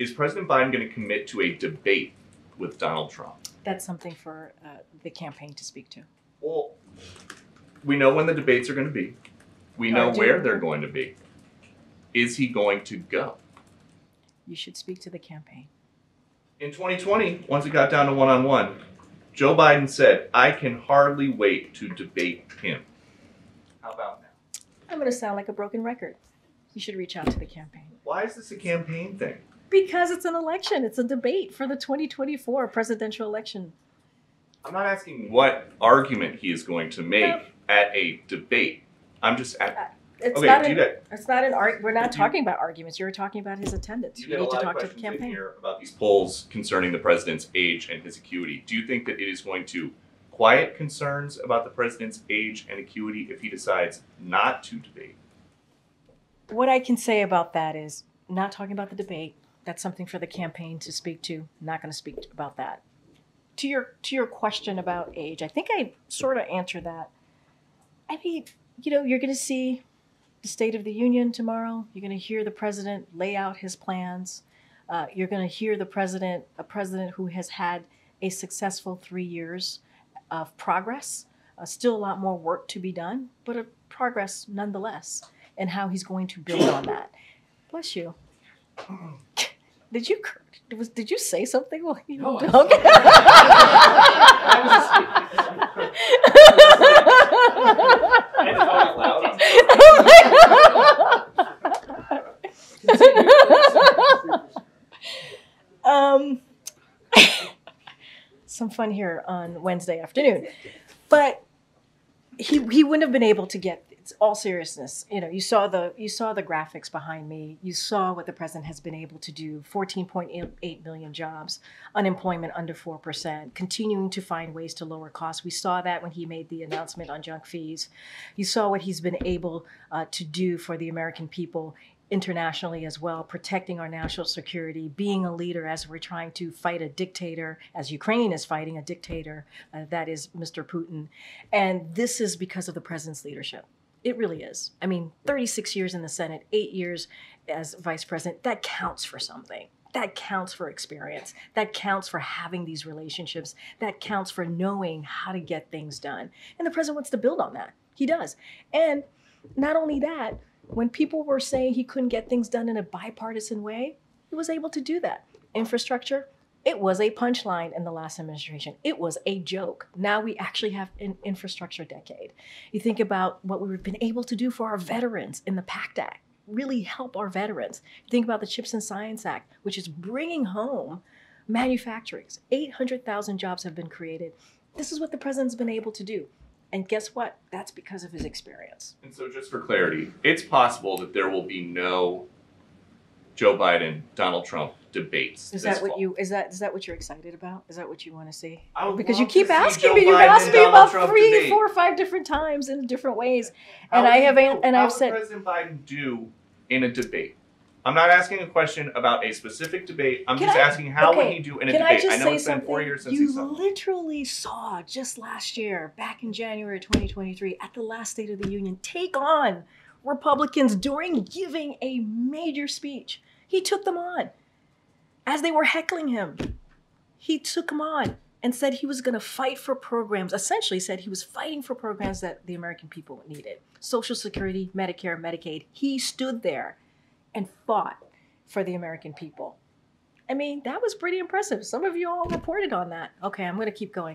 Is President Biden going to commit to a debate with Donald Trump? That's something for the campaign to speak to. Well, we know when the debates are going to be. We know where they're going to be. Is he going to go? You should speak to the campaign. In 2020, once it got down to one-on-one, Joe Biden said, "I can hardly wait to debate him." How about now? I'm going to sound like a broken record. You should reach out to the campaign. Why is this a campaign thing? Because it's an election. It's a debate for the 2024 presidential election. I'm not asking what argument he is going to make at a debate. I'm just at. It's okay, not an argument. We're not talking about arguments. You're talking about his attendance. You need to talk to the campaign. Here about these polls concerning the president's age and his acuity. Do you think that it is going to quiet concerns about the president's age and acuity if he decides not to debate? What I can say about that is not talking about the debate. That's something for the campaign to speak to. Not going to speak about that. To your question about age, I think I sort of answered that. I mean, you're going to see the State of the Union tomorrow. You're going to hear the president lay out his plans. You're going to hear a president who has had a successful 3 years of progress. Still a lot more work to be done, but a progress nonetheless, and how he's going to build on that. Bless you. Did you say something? Well, no, okay. Some fun here on Wednesday afternoon, but he wouldn't have been able to get. It's all seriousness. You saw the graphics behind me. You saw what the president has been able to do. 14.8 million jobs, unemployment under 4%, continuing to find ways to lower costs. We saw that when he made the announcement on junk fees. You saw what he's been able to do for the American people internationally as well, protecting our national security, being a leader as we're trying to fight a dictator, as Ukraine is fighting a dictator, that is Mr. Putin. And this is because of the president's leadership. It really is. I mean, 36 years in the Senate, 8 years as vice president, that counts for something. That counts for experience. That counts for having these relationships. That counts for knowing how to get things done. And the president wants to build on that. He does. And not only that, when people were saying he couldn't get things done in a bipartisan way, he was able to do that. Infrastructure, it was a punchline in the last administration. It was a joke. Now we actually have an infrastructure decade. You think about what we've been able to do for our veterans in the PACT Act, really help our veterans. You think about the Chips and Science Act, which is bringing home manufacturing. 800,000 jobs have been created. This is what the president's been able to do. And guess what? That's because of his experience. And so just for clarity, it's possible that there will be no Joe Biden, Donald Trump debates. Is that what you're excited about? Is that what you want to see? Because you keep asking me. You've asked me about 3, 4, 5 different times in different ways. And I've said, how would President Biden do in a debate? I'm not asking a question about a specific debate. I'm just asking how would he do in a debate? I know it's been 4 years since he's done. You literally saw just last year, back in January 2023, at the last State of the Union, take on Republicans during giving a major speech. He took them on. As they were heckling him, he took them on and said he was going to fight for programs, essentially said he was fighting for programs that the American people needed. Social Security, Medicare, Medicaid. He stood there and fought for the American people. I mean, that was pretty impressive. Some of you all reported on that. Okay, I'm going to keep going.